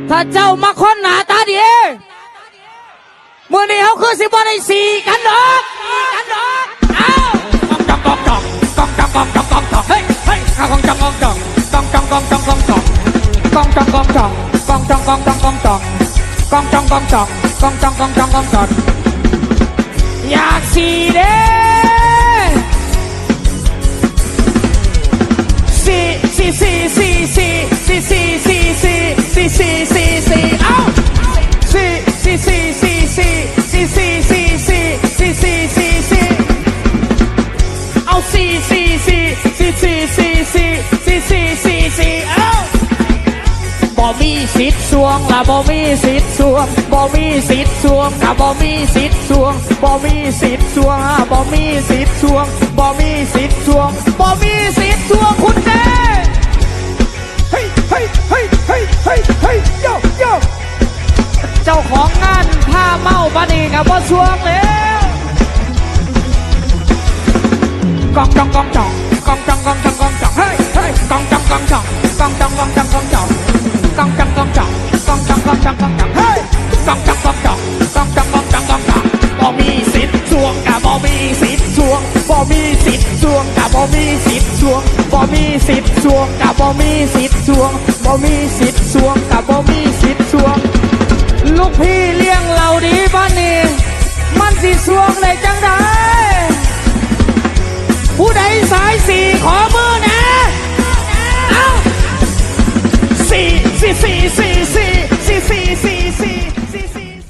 ถ้าเจ้ามาคนหน้าตาดีมื่อนี้เขาคือสิบวันได้สี่กันดอกเอ้ากองจองเฮ้ยกองจองกองอยากสี่เด้สี่เอ้าสี่เอาสี่เอ้าบ่มีสิทธิ์สวงละบ่มีสิทธิ์สวงบ่มีสิทธิ์สวงกับบ่มีสิทธิ์สวงบ่มีสิทธิ์สวงบ่มีสิทธิ์สวงบ่มีสิทธิ์สวงบ่มีสิทธิ์สวงคุณเด้เฮ้ยโยเจ้าของงานผ้าเมาปานีกับบ่สวงแล้วกองจองเฮ้ยกองจองเฮ้ยกองจองเฮ้ยบ่มีสิทธิ์สวงกับบ่มีสิทธิ์สวงบ่มีสิทธิ์สวงกับบ่มีสิทธิ์สวงบ่มีสิทธิ์สวงกับบ่มีสิทธิ์สวงบ่มีสิทธิ์สวงกับบ่มีสิทธิ์สวงลูกพี่เลี้ยงเราดีบ้านนี้มันสิสวงเลยจังได้ผู้ใดสายสี่ขอมือนะเอ้าสี่